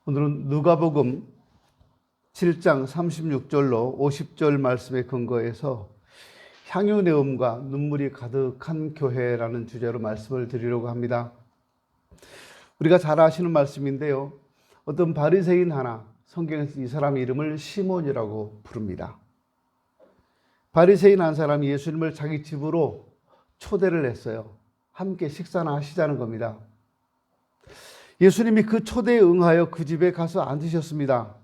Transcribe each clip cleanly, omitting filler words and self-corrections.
오늘은 누가복음 7장 36절로 50절 말씀에 근거해서 향유내음과 눈물이 가득한 교회라는 주제로 말씀을 드리려고 합니다. 우리가 잘 아시는 말씀인데요. 어떤 바리새인 하나, 성경에서 이 사람 이름을 시몬이라고 부릅니다. 바리새인 한 사람이 예수님을 자기 집으로 초대를 했어요. 함께 식사나 하시자는 겁니다. 예수님이 그 초대에 응하여 그 집에 가서 앉으셨습니다.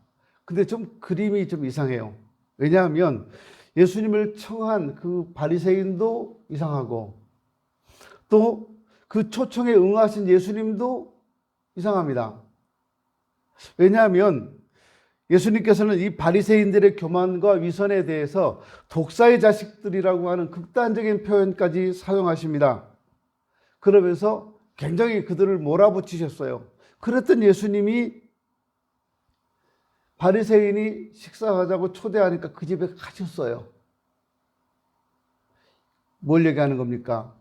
근데 그림이 좀 이상해요. 왜냐하면 예수님을 청한 그 바리새인도 이상하고 또 그 초청에 응하신 예수님도 이상합니다. 왜냐하면 예수님께서는 이 바리새인들의 교만과 위선에 대해서 독사의 자식들이라고 하는 극단적인 표현까지 사용하십니다. 그러면서 굉장히 그들을 몰아붙이셨어요. 그랬던 예수님이 바리새인이 식사하자고 초대하니까 그 집에 가셨어요. 뭘 얘기하는 겁니까?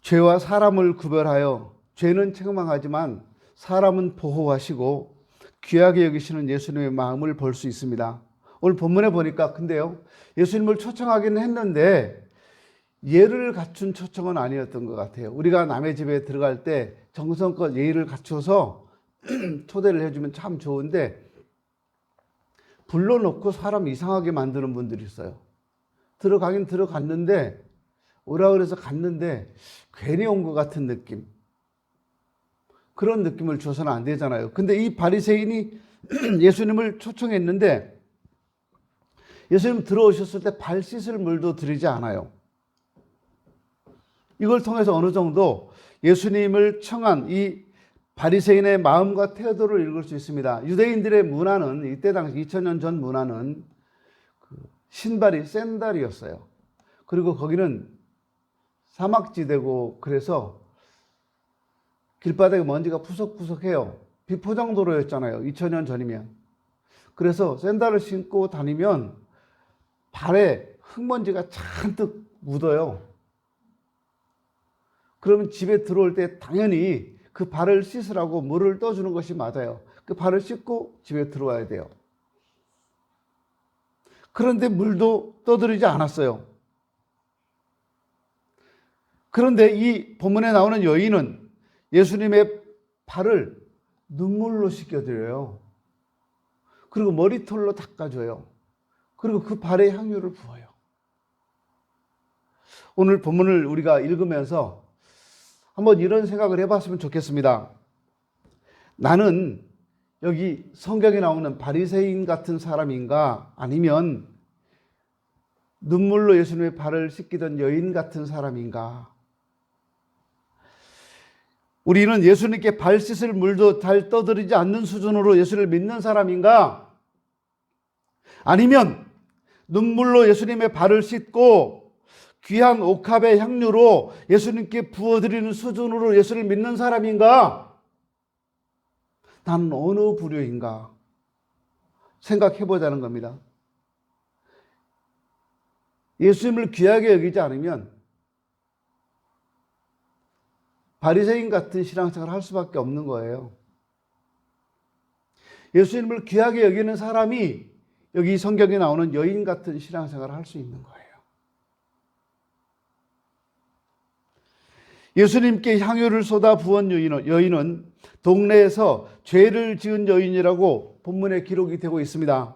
죄와 사람을 구별하여 죄는 책망하지만 사람은 보호하시고 귀하게 여기시는 예수님의 마음을 볼 수 있습니다. 오늘 본문에 보니까 근데요, 예수님을 초청하기는 했는데 예를 갖춘 초청은 아니었던 것 같아요. 우리가 남의 집에 들어갈 때 정성껏 예의를 갖춰서 초대를 해주면 참 좋은데 불러놓고 사람 이상하게 만드는 분들이 있어요. 들어가긴 들어갔는데 오라 그래서 갔는데 괜히 온 것 같은 느낌. 그런 느낌을 줘서는 안 되잖아요. 근데 이 바리새인이 예수님을 초청했는데 예수님 들어오셨을 때 발 씻을 물도 드리지 않아요. 이걸 통해서 어느 정도 예수님을 청한 이 바리새인의 마음과 태도를 읽을 수 있습니다. 유대인들의 문화는 이때 당시 2000년 전 문화는 신발이 샌들이었어요. 그리고 거기는 사막지대고 그래서 길바닥에 먼지가 푸석푸석해요. 비포장도로였잖아요. 2000년 전이면. 그래서 샌들을 신고 다니면 발에 흙먼지가 잔뜩 묻어요. 그러면 집에 들어올 때 당연히 그 발을 씻으라고 물을 떠주는 것이 맞아요. 그 발을 씻고 집에 들어와야 돼요. 그런데 물도 떠드리지 않았어요. 그런데 이 본문에 나오는 여인은 예수님의 발을 눈물로 씻겨드려요. 그리고 머리털로 닦아줘요. 그리고 그 발에 향유를 부어요. 오늘 본문을 우리가 읽으면서 한번 이런 생각을 해봤으면 좋겠습니다. 나는 여기 성경에 나오는 바리새인 같은 사람인가 아니면 눈물로 예수님의 발을 씻기던 여인 같은 사람인가? 우리는 예수님께 발 씻을 물도 잘 떠드리지 않는 수준으로 예수를 믿는 사람인가? 아니면 눈물로 예수님의 발을 씻고 귀한 옥합의 향유로 예수님께 부어드리는 수준으로 예수를 믿는 사람인가? 나는 어느 부류인가? 생각해보자는 겁니다. 예수님을 귀하게 여기지 않으면 바리새인 같은 신앙생활을 할 수밖에 없는 거예요. 예수님을 귀하게 여기는 사람이 여기 성경에 나오는 여인 같은 신앙생활을 할 수 있는 거예요. 예수님께 향유를 쏟아 부은 여인은 동네에서 죄를 지은 여인이라고 본문에 기록이 되고 있습니다.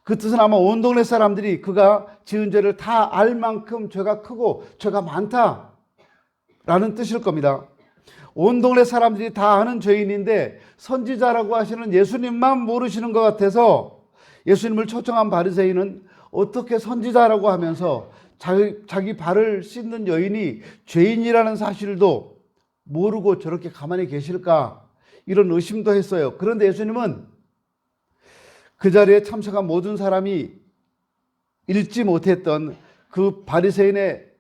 그 뜻은 아마 온 동네 사람들이 그가 지은 죄를 다 알 만큼 죄가 크고 죄가 많다라는 뜻일 겁니다. 온 동네 사람들이 다 아는 죄인인데 선지자라고 하시는 예수님만 모르시는 것 같아서 예수님을 초청한 바리새인은 어떻게 선지자라고 하면서 자기 발을 씻는 여인이 죄인이라는 사실도 모르고 저렇게 가만히 계실까? 이런 의심도 했어요. 그런데 예수님은 그 자리에 참석한 모든 사람이 읽지 못했던 그 바리새인의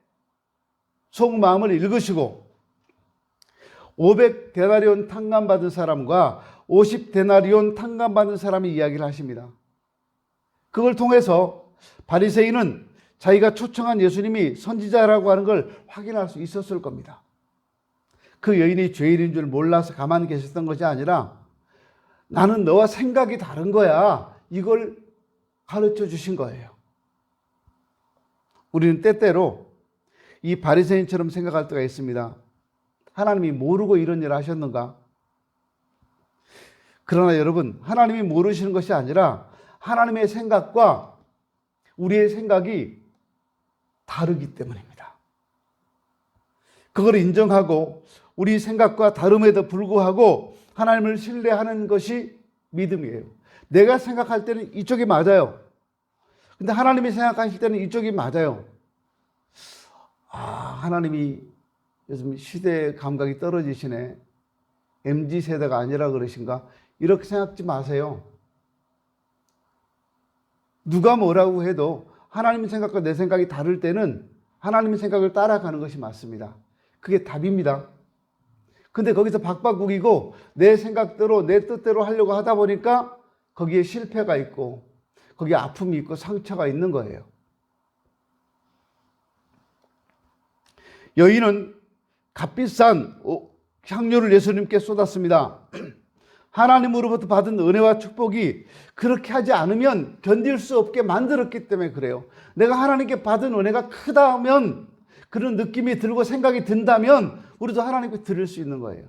속마음을 읽으시고 500데나리온 탕감받은 사람과 50데나리온 탕감받은 사람이 이야기를 하십니다. 그걸 통해서 바리새인은 자기가 초청한 예수님이 선지자라고 하는 걸 확인할 수 있었을 겁니다. 그 여인이 죄인인 줄 몰라서 가만히 계셨던 것이 아니라 나는 너와 생각이 다른 거야. 이걸 가르쳐 주신 거예요. 우리는 때때로 이 바리새인처럼 생각할 때가 있습니다. 하나님이 모르고 이런 일을 하셨는가? 그러나 여러분, 하나님이 모르시는 것이 아니라 하나님의 생각과 우리의 생각이 다르기 때문입니다. 그걸 인정하고 우리 생각과 다름에도 불구하고 하나님을 신뢰하는 것이 믿음이에요. 내가 생각할 때는 이쪽이 맞아요. 근데 하나님이 생각하실 때는 이쪽이 맞아요. 하나님이 요즘 시대 감각이 떨어지시네. MZ세대가 아니라 그러신가? 이렇게 생각하지 마세요. 누가 뭐라고 해도 하나님의 생각과 내 생각이 다를 때는 하나님의 생각을 따라가는 것이 맞습니다. 그게 답입니다. 근데 거기서 박박국이고 내 생각대로 내 뜻대로 하려고 하다 보니까 거기에 실패가 있고 거기에 아픔이 있고 상처가 있는 거예요. 여인은 값비싼 향료를 예수님께 쏟았습니다. 하나님으로부터 받은 은혜와 축복이 그렇게 하지 않으면 견딜 수 없게 만들었기 때문에 그래요. 내가 하나님께 받은 은혜가 크다면, 그런 느낌이 들고 생각이 든다면 우리도 하나님께 드릴 수 있는 거예요.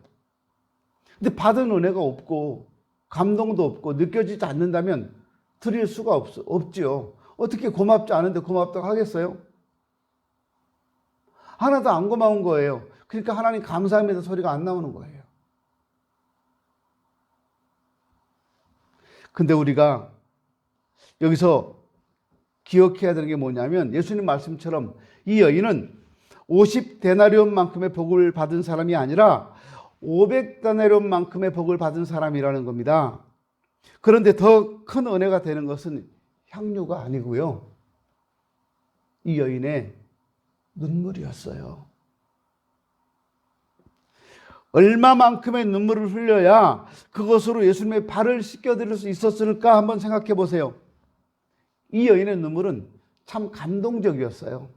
근데 받은 은혜가 없고 감동도 없고 느껴지지 않는다면 드릴 수가 없지요. 어떻게 고맙지 않은데 고맙다고 하겠어요? 하나도 안 고마운 거예요. 그러니까 하나님 감사합니다 소리가 안 나오는 거예요. 근데 우리가 여기서 기억해야 되는 게 뭐냐면, 예수님 말씀처럼 이 여인은 50데나리온만큼의 복을 받은 사람이 아니라 500데나리온만큼의 복을 받은 사람이라는 겁니다. 그런데 더 큰 은혜가 되는 것은 향료가 아니고요, 이 여인의 눈물이었어요. 얼마만큼의 눈물을 흘려야 그것으로 예수님의 발을 씻겨드릴 수 있었을까 한번 생각해 보세요. 이 여인의 눈물은 참 감동적이었어요.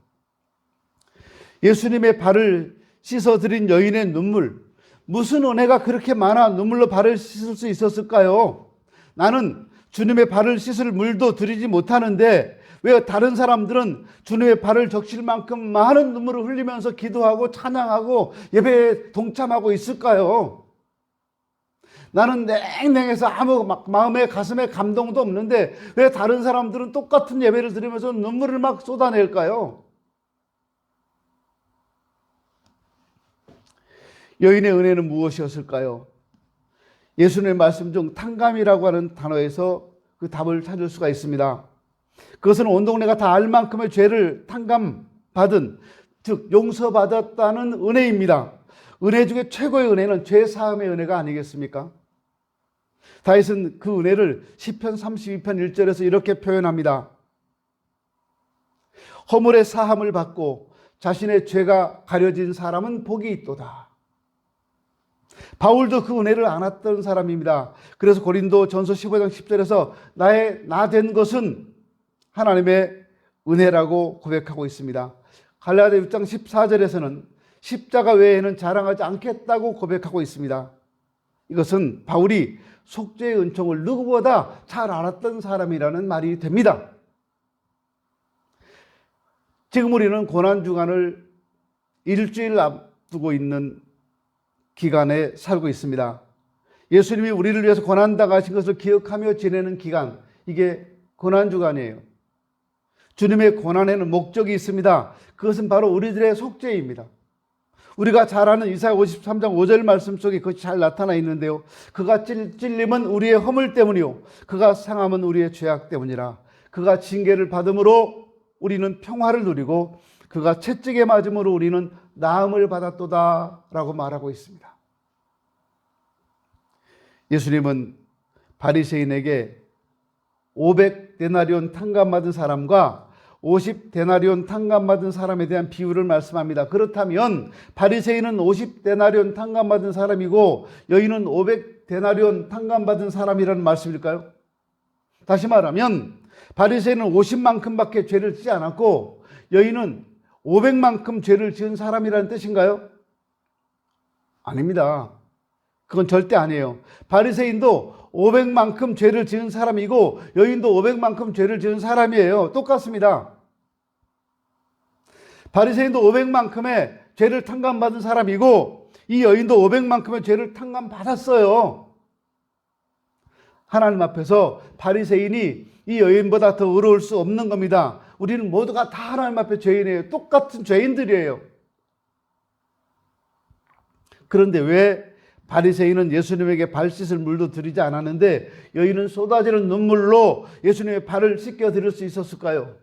예수님의 발을 씻어드린 여인의 눈물, 무슨 은혜가 그렇게 많아 눈물로 발을 씻을 수 있었을까요? 나는 주님의 발을 씻을 물도 드리지 못하는데 왜 다른 사람들은 주님의 발을 적실 만큼 많은 눈물을 흘리면서 기도하고 찬양하고 예배에 동참하고 있을까요? 나는 냉랭해서 아무 마음에 가슴에 감동도 없는데 왜 다른 사람들은 똑같은 예배를 드리면서 눈물을 막 쏟아낼까요? 여인의 은혜는 무엇이었을까요? 예수님의 말씀 중 탕감이라고 하는 단어에서 그 답을 찾을 수가 있습니다. 그것은 온 동네가 다 알 만큼의 죄를 탕감받은, 즉 용서받았다는 은혜입니다. 은혜 중에 최고의 은혜는 죄 사함의 은혜가 아니겠습니까? 다윗은 그 은혜를 시편 32편 1절에서 이렇게 표현합니다. 허물의 사함을 받고 자신의 죄가 가려진 사람은 복이 있도다. 바울도 그 은혜를 안았던 사람입니다. 그래서 고린도 전서 15장 10절에서 나의 나 된 것은 하나님의 은혜라고 고백하고 있습니다. 갈라디아 6장 14절에서는 십자가 외에는 자랑하지 않겠다고 고백하고 있습니다. 이것은 바울이 속죄의 은총을 누구보다 잘 알았던 사람이라는 말이 됩니다. 지금 우리는 고난주간을 일주일 앞두고 있는 기간에 살고 있습니다. 예수님이 우리를 위해서 고난당하신 것을 기억하며 지내는 기간, 이게 고난주간이에요. 주님의 고난에는 목적이 있습니다. 그것은 바로 우리들의 속죄입니다. 우리가 잘 아는 이사야 53장 5절 말씀 속에 그것이 잘 나타나 있는데요. 그가 찔림은 우리의 허물 때문이요 그가 상함은 우리의 죄악 때문이라. 그가 징계를 받음으로 우리는 평화를 누리고 그가 채찍에 맞음으로 우리는 나음을 받았도다 라고 말하고 있습니다. 예수님은 바리새인에게 500데나리온 탕감받은 사람과 50데나리온 탕감받은 사람에 대한 비유를 말씀합니다. 그렇다면 바리새인은 50데나리온 탕감받은 사람이고 여인은 500데나리온 탕감받은 사람이라는 말씀일까요? 다시 말하면 바리새인은 50만큼밖에 죄를 지지 않았고 여인은 500만큼 죄를 지은 사람이라는 뜻인가요? 아닙니다. 그건 절대 아니에요. 바리새인도 500만큼 죄를 지은 사람이고 여인도 500만큼 죄를 지은 사람이에요. 똑같습니다. 바리새인도 500만큼의 죄를 탕감받은 사람이고 이 여인도 500만큼의 죄를 탕감받았어요. 하나님 앞에서 바리새인이 이 여인보다 더 의로울 수 없는 겁니다. 우리는 모두가 다 하나님 앞에 죄인이에요. 똑같은 죄인들이에요. 그런데 왜 바리새인은 예수님에게 발 씻을 물도 드리지 않았는데 여인은 쏟아지는 눈물로 예수님의 발을 씻겨 드릴 수 있었을까요?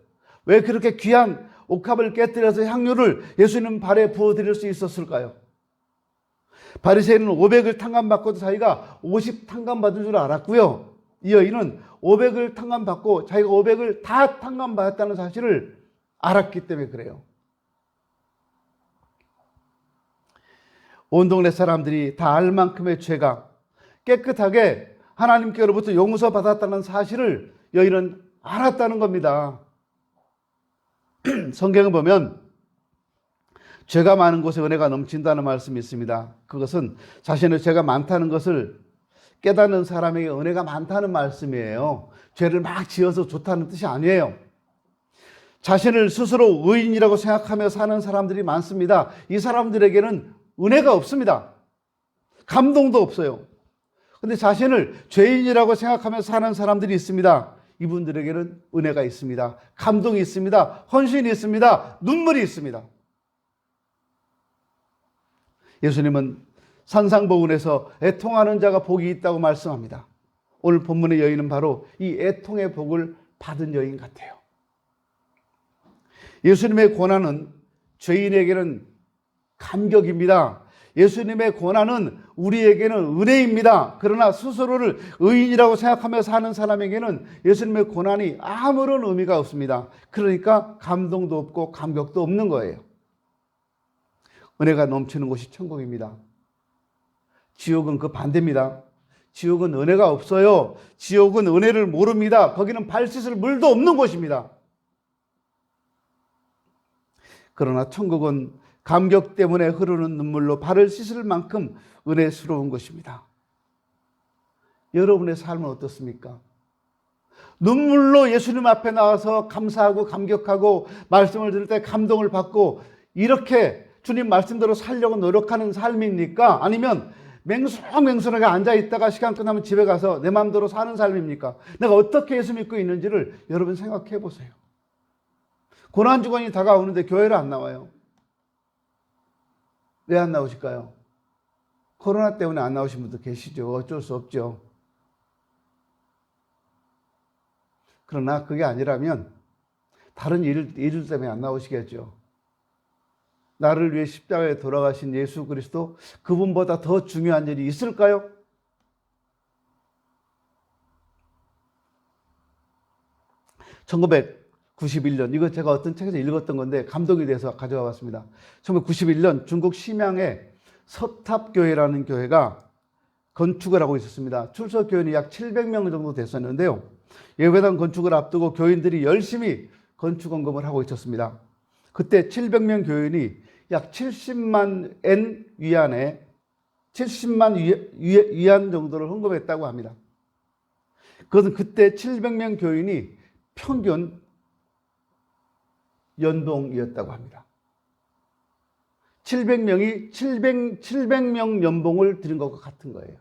왜 그렇게 귀한 옥합을 깨뜨려서 향유를 예수님 발에 부어 드릴 수 있었을까요? 바리새인은 500을 탕감받고도 자기가 50 탕감받은 줄 알았고요. 이 여인은 500을 탕감받고 자기가 500을 다 탕감받았다는 사실을 알았기 때문에 그래요. 온 동네 사람들이 다 알 만큼의 죄가 깨끗하게 하나님께로부터 용서받았다는 사실을 여인은 알았다는 겁니다. 성경을 보면 죄가 많은 곳에 은혜가 넘친다는 말씀이 있습니다. 그것은 자신의 죄가 많다는 것을 깨닫는 사람에게 은혜가 많다는 말씀이에요. 죄를 막 지어서 좋다는 뜻이 아니에요. 자신을 스스로 의인이라고 생각하며 사는 사람들이 많습니다. 이 사람들에게는 은혜가 없습니다. 감동도 없어요. 근데 자신을 죄인이라고 생각하며 사는 사람들이 있습니다. 이분들에게는 은혜가 있습니다. 감동이 있습니다. 헌신이 있습니다. 눈물이 있습니다. 예수님은 산상보훈에서 애통하는 자가 복이 있다고 말씀합니다. 오늘 본문의 여인은 바로 이 애통의 복을 받은 여인 같아요. 예수님의 고난은 죄인에게는 감격입니다. 예수님의 고난은 우리에게는 은혜입니다. 그러나 스스로를 의인이라고 생각하며 사는 사람에게는 예수님의 고난이 아무런 의미가 없습니다. 그러니까 감동도 없고 감격도 없는 거예요. 은혜가 넘치는 곳이 천국입니다. 지옥은 그 반대입니다. 지옥은 은혜가 없어요. 지옥은 은혜를 모릅니다. 거기는 발 씻을 물도 없는 곳입니다. 그러나 천국은 감격 때문에 흐르는 눈물로 발을 씻을 만큼 은혜스러운 것입니다. 여러분의 삶은 어떻습니까? 눈물로 예수님 앞에 나와서 감사하고 감격하고 말씀을 들을 때 감동을 받고 이렇게 주님 말씀대로 살려고 노력하는 삶입니까? 아니면 맹수하게 앉아있다가 시간 끝나면 집에 가서 내 마음대로 사는 삶입니까? 내가 어떻게 예수 믿고 있는지를 여러분 생각해 보세요. 고난주간이 다가오는데 교회를 안 나와요. 왜 안 나오실까요? 코로나 때문에 안 나오신 분도 계시죠. 어쩔 수 없죠. 그러나 그게 아니라면 다른 일 때문에 안 나오시겠죠. 나를 위해 십자가에 돌아가신 예수 그리스도, 그분보다 더 중요한 일이 있을까요? (1991년) 이거 제가 어떤 책에서 읽었던 건데 감동이 돼서 가져와 봤습니다. 1991년 중국 심양의 서탑교회라는 교회가 건축을 하고 있었습니다. 출석 교인이 약 700명 정도 됐었는데요. 예배당 건축을 앞두고 교인들이 열심히 건축 헌금을 하고 있었습니다. 그때 700명 교인이 약 70만 엔 위안에 70만 위안 정도를 헌금했다고 합니다. 그것은 그때 700명 교인이 평균 연봉이었다고 합니다. 700명 연봉을 드린 것과 같은 거예요.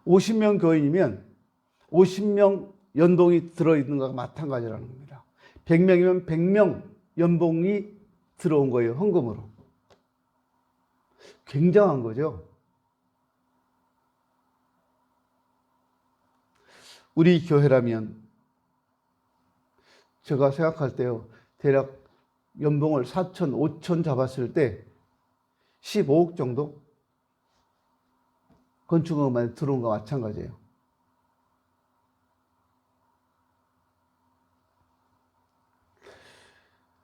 50명 교인이면 50명 연봉이 들어있는 것과 마찬가지라는 겁니다. 100명이면 100명 연봉이 들어온 거예요. 헌금으로. 굉장한 거죠. 우리 교회라면 제가 생각할 때요. 대략 연봉을 4천, 5천 잡았을 때 15억 정도? 건축업만 들어온 것과 마찬가지예요.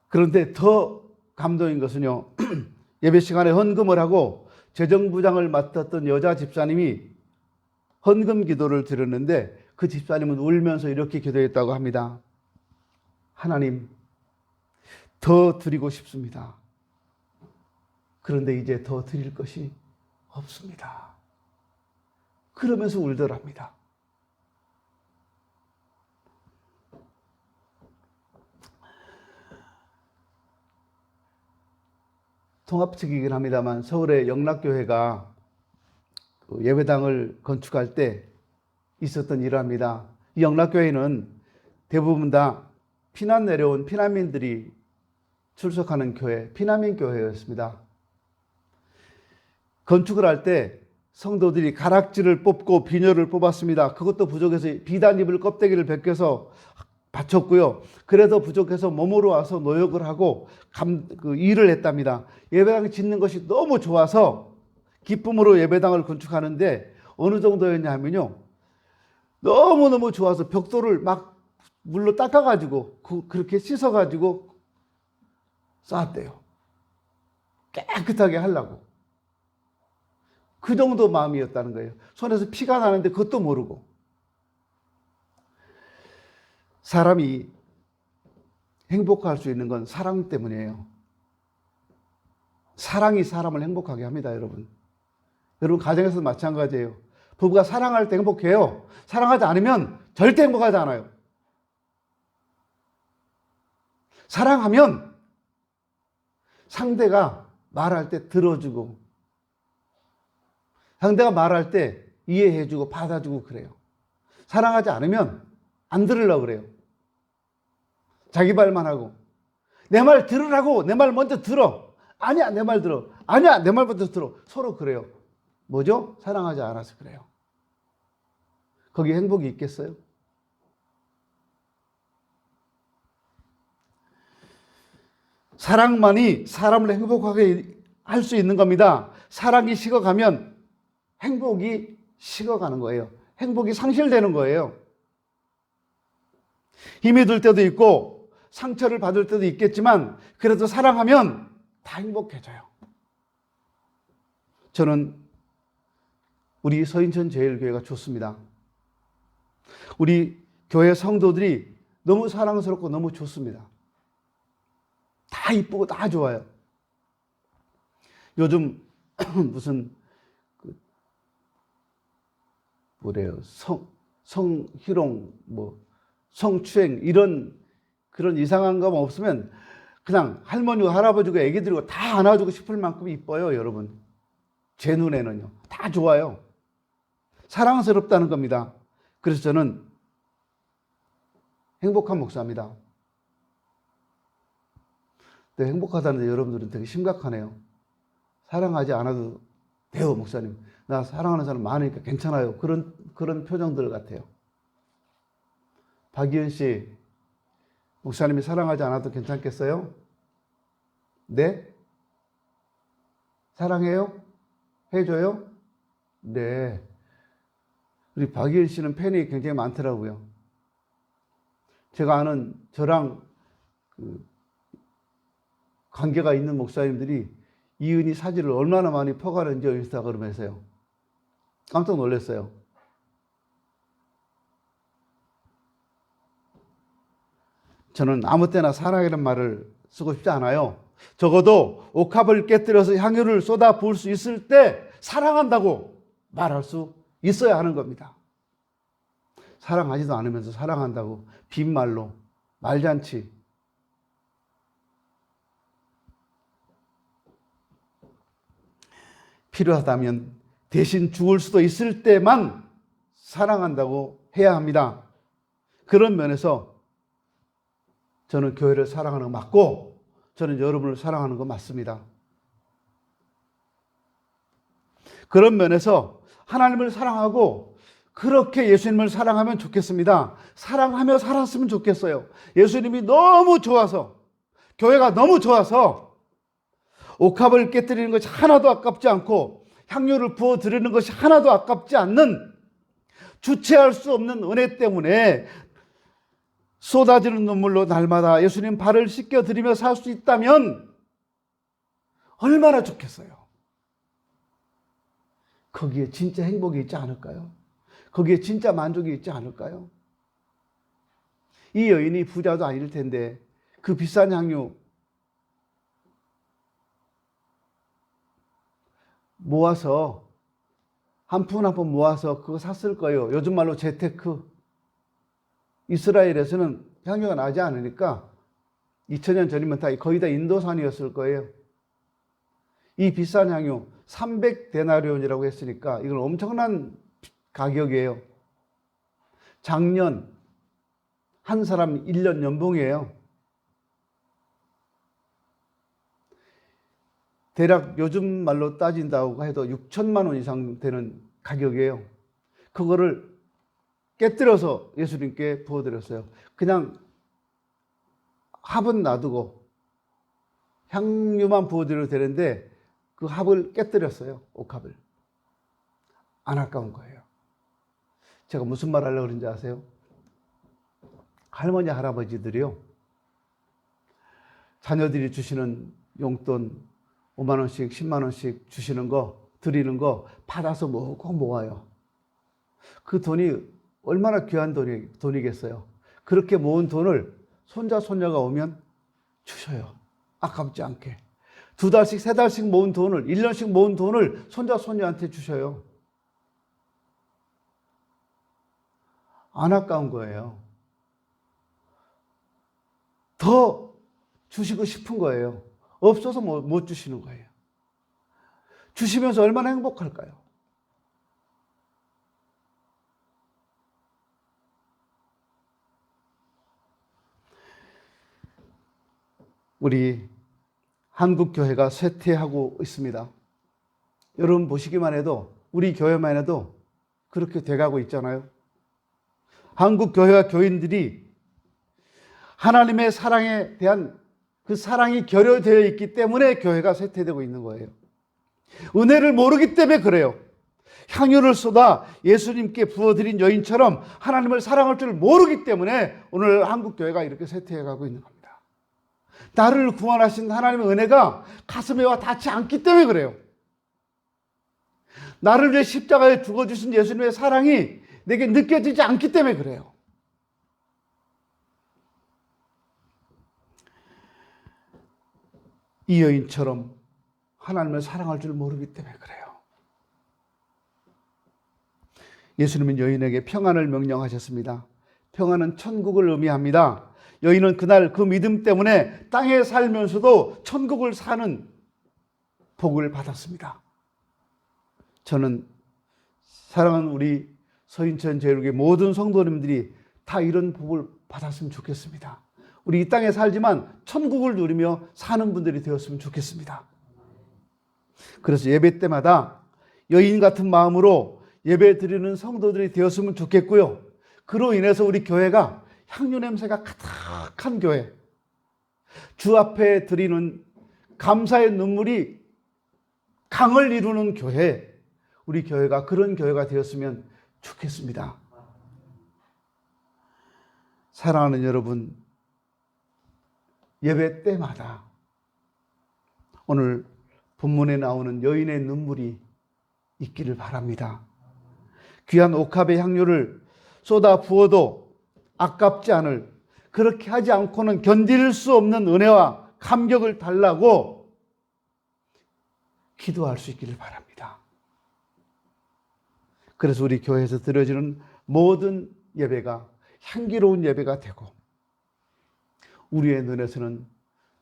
그런데 더 감동인 것은요. 예배 시간에 헌금을 하고 재정부장을 맡았던 여자 집사님이 헌금 기도를 드렸는데 그 집사님은 울면서 이렇게 기도했다고 합니다. 하나님, 더 드리고 싶습니다. 그런데 이제 더 드릴 것이 없습니다. 그러면서 울더랍니다. 통합측이긴 합니다만 서울의 영락교회가 예배당을 건축할 때 있었던 일합니다. 이 영락교회는 대부분 다 피난 내려온 피난민들이 출석하는 교회, 피난민 교회였습니다. 건축을 할 때 성도들이 가락지를 뽑고 비녀를 뽑았습니다. 그것도 부족해서 비단이불 껍데기를 벗겨서 바쳤고요. 그래도 부족해서 몸으로 와서 노역을 하고 일을 했답니다. 예배당 짓는 것이 너무 좋아서 기쁨으로 예배당을 건축하는데 어느 정도였냐 하면요. 너무너무 좋아서 벽돌을 막 물로 닦아가지고 그렇게 씻어가지고 쌓았대요. 깨끗하게 하려고. 그 정도 마음이었다는 거예요. 손에서 피가 나는데 그것도 모르고. 사람이 행복할 수 있는 건 사랑 때문이에요. 사랑이 사람을 행복하게 합니다, 여러분. 여러분 가정에서도 마찬가지예요. 부부가 사랑할 때 행복해요. 사랑하지 않으면 절대 행복하지 않아요. 사랑하면 상대가 말할 때 들어주고 상대가 말할 때 이해해주고 받아주고 그래요. 사랑하지 않으면 안 들으려고 그래요. 자기 말만 하고 내 말 들으라고 내 말 먼저 들어. 아니야 내 말 들어. 아니야 내 말 먼저 들어. 서로 그래요. 뭐죠? 사랑하지 않아서 그래요. 거기에 행복이 있겠어요? 사랑만이 사람을 행복하게 할 수 있는 겁니다. 사랑이 식어가면 행복이 식어가는 거예요. 행복이 상실되는 거예요. 힘이 들 때도 있고 상처를 받을 때도 있겠지만 그래도 사랑하면 다 행복해져요. 저는 우리 서인천 제일교회가 좋습니다. 우리 교회 성도들이 너무 사랑스럽고 너무 좋습니다. 다 이쁘고 다 좋아요. 요즘 무슨 뭐래요? 성희롱, 성추행 이런 그런 이상한 거 없으면 그냥 할머니고 할아버지고 애기들이고 다 안아주고 싶을 만큼 이뻐요, 여러분. 제 눈에는요. 다 좋아요. 사랑스럽다는 겁니다. 그래서 저는 행복한 목사입니다. 근데 행복하다는데 여러분들은 되게 심각하네요. 사랑하지 않아도 돼요, 목사님. 나 사랑하는 사람 많으니까 괜찮아요. 그런 표정들 같아요. 박이은 씨, 목사님이 사랑하지 않아도 괜찮겠어요? 네? 사랑해요? 해줘요? 네. 우리 박이은 씨는 팬이 굉장히 많더라고요. 제가 아는 저랑 관계가 있는 목사님들이 이은이 사진을 얼마나 많이 퍼가는지 인스타그램에서요. 깜짝 놀랐어요. 저는 아무 때나 사랑이라는 말을 쓰고 싶지 않아요. 적어도 옥합을 깨뜨려서 향유를 쏟아 부을 수 있을 때 사랑한다고 말할 수 있어야 하는 겁니다. 사랑하지도 않으면서 사랑한다고 빈말로 말잔치. 필요하다면 대신 죽을 수도 있을 때만 사랑한다고 해야 합니다. 그런 면에서 저는 교회를 사랑하는 거 맞고 저는 여러분을 사랑하는 거 맞습니다. 그런 면에서 하나님을 사랑하고 그렇게 예수님을 사랑하면 좋겠습니다. 사랑하며 살았으면 좋겠어요. 예수님이 너무 좋아서 교회가 너무 좋아서 옥합을 깨뜨리는 것이 하나도 아깝지 않고 향유를 부어드리는 것이 하나도 아깝지 않는 주체할 수 없는 은혜 때문에 쏟아지는 눈물로 날마다 예수님 발을 씻겨드리며 살 수 있다면 얼마나 좋겠어요. 거기에 진짜 행복이 있지 않을까요? 거기에 진짜 만족이 있지 않을까요? 이 여인이 부자도 아닐 텐데 그 비싼 향유 모아서 한 푼 한 푼 모아서 그거 샀을 거예요. 요즘 말로 재테크. 이스라엘에서는 향유가 나지 않으니까 2000년 전이면 거의 다 인도산이었을 거예요. 이 비싼 향유 300데나리온이라고 했으니까 이건 엄청난 가격이에요. 작년 한 사람 1년 연봉이에요. 대략 요즘 말로 따진다고 해도 6천만 원 이상 되는 가격이에요. 그거를 깨뜨려서 예수님께 부어드렸어요. 그냥 합은 놔두고 향유만 부어드려도 되는데 그 합을 깨뜨렸어요. 옥합을. 안 아까운 거예요. 제가 무슨 말 하려고 그런지 아세요? 할머니, 할아버지들이요. 자녀들이 주시는 용돈 5만 원씩, 10만 원씩 주시는 거, 드리는 거 받아서 꼭 모아요. 그 돈이 얼마나 귀한 돈이겠어요. 그렇게 모은 돈을 손자, 손녀가 오면 주셔요. 아깝지 않게. 2달씩, 3달씩 모은 돈을, 1년씩 모은 돈을 손자, 손녀한테 주셔요. 안 아까운 거예요. 더 주시고 싶은 거예요. 없어서 못 주시는 거예요. 주시면서 얼마나 행복할까요? 우리 한국교회가 쇠퇴하고 있습니다. 여러분 보시기만 해도, 우리 교회만 해도 그렇게 돼가고 있잖아요. 한국교회와 교인들이 하나님의 사랑에 대한 그 사랑이 결여되어 있기 때문에 교회가 쇠퇴되고 있는 거예요. 은혜를 모르기 때문에 그래요. 향유를 쏟아 예수님께 부어드린 여인처럼 하나님을 사랑할 줄 모르기 때문에 오늘 한국교회가 이렇게 쇠퇴해가고 있는 겁니다. 나를 구원하신 하나님의 은혜가 가슴에 와 닿지 않기 때문에 그래요. 나를 위해 십자가에 죽어주신 예수님의 사랑이 내게 느껴지지 않기 때문에 그래요. 이 여인처럼 하나님을 사랑할 줄 모르기 때문에 그래요. 예수님은 여인에게 평안을 명령하셨습니다. 평안은 천국을 의미합니다. 여인은 그날 그 믿음 때문에 땅에 살면서도 천국을 사는 복을 받았습니다. 저는 사랑하는 우리 서인천 제일교회 모든 성도님들이 다 이런 복을 받았으면 좋겠습니다. 우리 이 땅에 살지만 천국을 누리며 사는 분들이 되었으면 좋겠습니다. 그래서 예배 때마다 여인 같은 마음으로 예배 드리는 성도들이 되었으면 좋겠고요. 그로 인해서 우리 교회가 향유 냄새가 가득한 교회, 주 앞에 드리는 감사의 눈물이 강을 이루는 교회, 우리 교회가 그런 교회가 되었으면 좋겠습니다. 사랑하는 여러분, 예배 때마다 오늘 본문에 나오는 여인의 눈물이 있기를 바랍니다. 귀한 옥합의 향유를 쏟아 부어도 아깝지 않을, 그렇게 하지 않고는 견딜 수 없는 은혜와 감격을 달라고 기도할 수 있기를 바랍니다. 그래서 우리 교회에서 드려지는 모든 예배가 향기로운 예배가 되고 우리의 눈에서는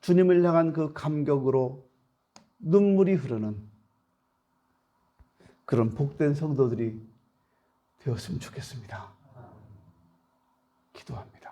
주님을 향한 그 감격으로 눈물이 흐르는 그런 복된 성도들이 되었으면 좋겠습니다. 기도합니다.